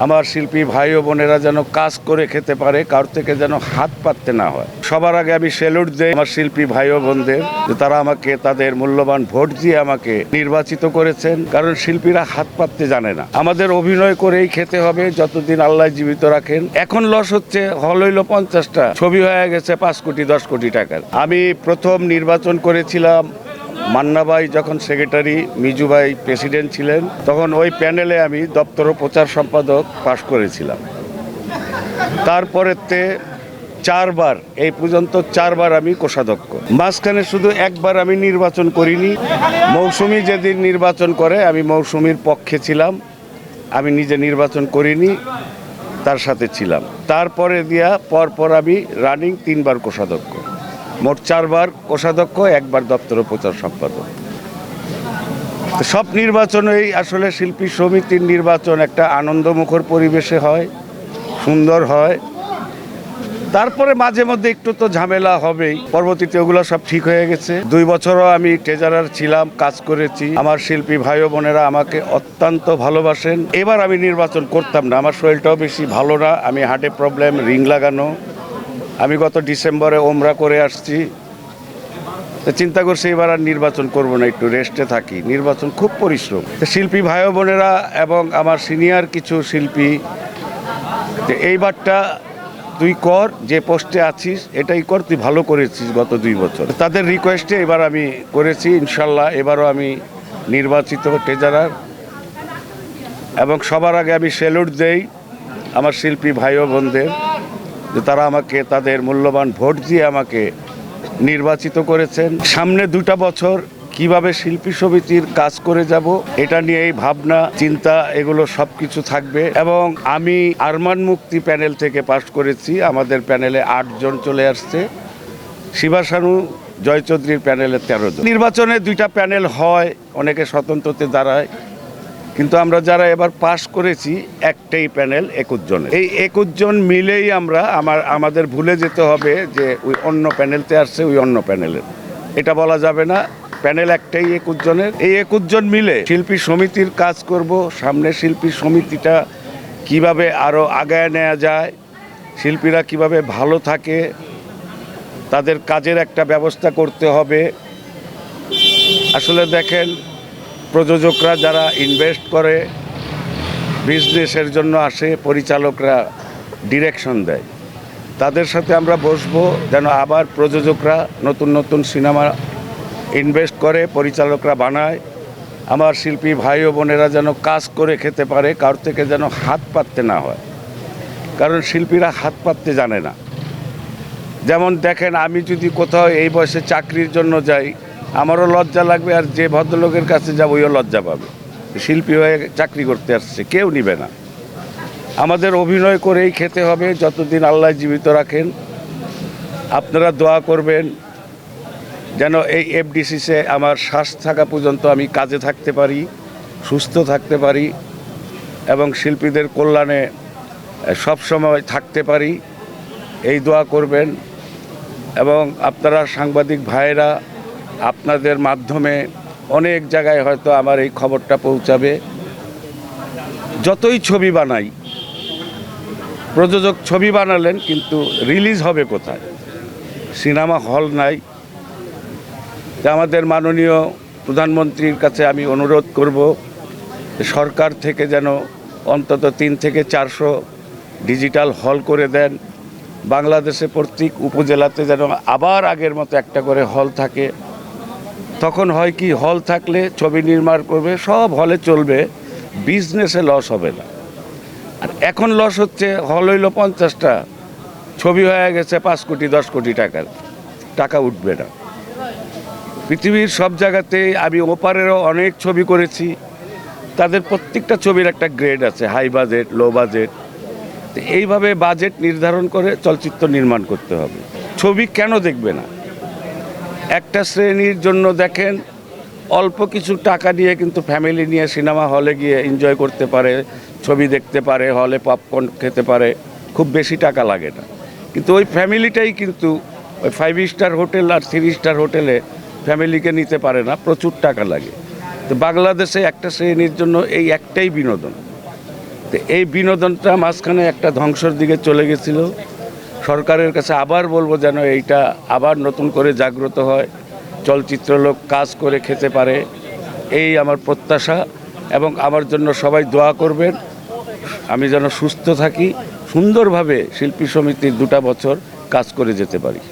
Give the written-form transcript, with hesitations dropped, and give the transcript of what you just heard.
আমার শিল্পী ভাই ও বোনেরা যেন কাজ করে খেতে পারে, কারোর থেকে যেন হাত পাততে না হয়। সবার আগে আমি স্যালুট দেই আমার শিল্পী ভাই ও বোনদের, যে তারা আমাকে তাদের মূল্যবান ভোট দিয়ে আমাকে নির্বাচিত করেছেন। কারণ শিল্পীরা হাত পাততে জানে না। আমাদের অভিনয় করেই খেতে হবে যতদিন আল্লাহ জীবিত রাখেন। এখন লস হচ্ছে, হল হইল 50টা, ছবি হয়ে গেছে 5 কোটি 10 কোটি টাকার। আমি প্রথম নির্বাচন করেছিলাম মান্না ভাই যখন সেক্রেটারি, মিজু ভাই প্রেসিডেন্ট ছিলেন, তখন ওই প্যানেলে আমি দপ্তর ও প্রচার সম্পাদক পাশ করেছিলাম। তারপরেতে 4বার, এই পর্যন্ত 4বার আমি কোষাধ্যক্ষ। মাঝখানে শুধু একবার আমি নির্বাচন করিনি। মৌসুমী যেদিন নির্বাচন করে আমি মৌসুমীর পক্ষে ছিলাম, আমি নিজে নির্বাচন করিনি, তার সাথে ছিলাম। তারপরে দিয়া পরপর আমি রানিং 3বার কোষাধ্যক্ষ, মোট 4বার কোষাধ্যক্ষ, 1বার দপ্তর ও প্রচার সম্পাদক। সব নির্বাচনেই আসলে শিল্পী সমিতির নির্বাচন একটা আনন্দমুখর পরিবেশে হয়, সুন্দর হয়। তারপরে মাঝে মধ্যে একটু তো ঝামেলা হবেই, পরবর্তীতে ওগুলো সব ঠিক হয়ে গেছে। 2 বছরও আমি ট্রেজারার ছিলাম, কাজ করেছি। আমার শিল্পী ভাই ও বোনেরা আমাকে অত্যন্ত ভালোবাসেন। এবার আমি নির্বাচন করতাম না, আমার শরীরটাও বেশি ভালো না, আমি হার্টে প্রবলেম, রিং লাগানো। আমি গত ডিসেম্বরে ওমরা করে আসছি, চিন্তা করছি এবার আর নির্বাচন করব না, একটু রেস্টে থাকি। নির্বাচন খুব পরিশ্রম। শিল্পী ভাই বোনেরা এবং আমার সিনিয়র কিছু শিল্পী, এইবারটা তুই কর, যে পোস্টে আছিস এটাই কর, তুই ভালো করেছিস গত 2 বছর। তাদের রিকোয়েস্টে এবার আমি করেছি, ইনশাল্লাহ এবারও আমি নির্বাচিত ট্রেজারার। এবং সবার আগে আমি স্যালুট দেই আমার শিল্পী ভাই ও বোনদের, যে তারা আমাকে তাদের মূল্যবান ভোট দিয়ে আমাকে নির্বাচিত করেছেন। সামনে 2টা বছর কিভাবে শিল্পী সমিতির কাজ করে যাব, এটা নিয়েই ভাবনা চিন্তা, এগুলো সব কিছু থাকবে। এবং আমি আরমান মুক্তি প্যানেল থেকে পাশ করেছি, আমাদের প্যানেলে 8 জন চলে আসছে। শিবাশানু জয় চৌধুরীর প্যানেলে 13 জন। নির্বাচনে 2টা প্যানেল হয়, অনেকে স্বতন্ত্রতে দাঁড়ায়, কিন্তু আমরা যারা এবার পাশ করেছি একটাই প্যানেল 21 জনের। এই 21 জন মিলেই আমাদের ভুলে যেতে হবে যে ওই অন্য প্যানেলতে আসছে, ওই অন্য প্যানেলের, এটা বলা যাবে না। প্যানেল একটাই 21 জনের। এই 21 জন মিলে শিল্পী সমিতির কাজ করব। সামনে শিল্পী সমিতিটা কিভাবে আরও আগায় নেওয়া যায়, শিল্পীরা কিভাবে ভালো থাকে, তাদের কাজের একটা ব্যবস্থা করতে হবে। আসলে দেখেন, প্রযোজকরা যারা ইনভেস্ট করে, বিজনেসের জন্য আসে, পরিচালকরা ডিরেকশন দেয়, তাদের সাথে আমরা বসবো যেন আবার প্রযোজকরা নতুন নতুন সিনেমা ইনভেস্ট করে, পরিচালকরা বানায়। আমার শিল্পী ভাই ও বোনেরা যেন কাজ করে খেতে পারে, কারোর থেকে যেন হাত পাততে না হয়। কারণ শিল্পীরা হাত পাততে জানে না। যেমন দেখেন, আমি যদি কোথাও এই বয়সে চাকরির জন্য যাই, আমারও লজ্জা লাগবে, আর যে ভদ্রলোকের কাছে যাব ওইও লজ্জা পাবে। শিল্পী হয়ে চাকরি করতে আসছে, কেউ নিবে না। আমাদের অভিনয় করেই খেতে হবে যতদিন আল্লাহ জীবিত রাখেন। আপনারা দোয়া করবেন যেন এই এফডিসিতে আমার শ্বাস থাকা পর্যন্ত আমি কাজে থাকতে পারি, সুস্থ থাকতে পারি এবং শিল্পীদের কল্যাণে সবসময় থাকতে পারি, এই দোয়া করবেন। এবং আপনারা সাংবাদিক ভাইয়েরা, আপনাদের মাধ্যমে অনেক জায়গায় হয়তো আমার এই খবরটা পৌঁছাবে। যতই ছবি বানাই, প্রযোজক ছবি বানালেন, কিন্তু রিলিজ হবে কোথায়? সিনেমা হল নাই। আমাদের মাননীয় প্রধানমন্ত্রীর কাছে আমি অনুরোধ করব, সরকার থেকে যেন অন্তত 3 থেকে 400 ডিজিটাল হল করে দেন। বাংলাদেশে প্রত্যেক উপজেলাতে যেন আবার আগের মতো একটা করে হল থাকে। তখন হয় কি, হল থাকলে ছবি নির্মাণ করবে, সব হলে চলবে, বিজনেসে লস হবে না। আর এখন লস হচ্ছে, হল হইল 50টা, ছবি হয়ে গেছে 5 কোটি 10 কোটি টাকার, টাকা উঠবে না। পৃথিবীর সব জায়গাতেই আমি ওপারেরও অনেক ছবি করেছি, তাদের প্রত্যেকটা ছবির একটা গ্রেড আছে, হাই বাজেট, লো বাজেট। এইভাবে বাজেট নির্ধারণ করে চলচ্চিত্র নির্মাণ করতে হবে। ছবি কেন দেখবে না? একটা শ্রেণীর জন্য দেখেন, অল্প কিছু টাকা দিয়ে কিন্তু ফ্যামিলি নিয়ে সিনেমা হলে গিয়ে এনজয় করতে পারে, ছবি দেখতে পারে, হলে পপকর্ন খেতে পারে, খুব বেশি টাকা লাগে না। কিন্তু ওই ফ্যামিলিটাই কিন্তু ওই 5 স্টার হোটেল আর 3 স্টার হোটেলে ফ্যামিলিকে নিতে পারে না, প্রচুর টাকা লাগে। তো বাংলাদেশে একটা শ্রেণীর জন্য এই একটাই বিনোদন। তো এই বিনোদনটা মাঝখানে একটা ধ্বংসের দিকে চলে গেছিল। সরকারের কাছে আবার বলবো যেন এইটা আবার নতুন করে জাগ্রত হয়, চলচ্চিত্র লোক কাজ করে খেতে পারে, এই আমার প্রত্যাশা। এবং আমার জন্য সবাই দোয়া করবেন, আমি যেন সুস্থ থাকি, সুন্দরভাবে শিল্পী সমিতির 2টা বছর কাজ করে যেতে পারি।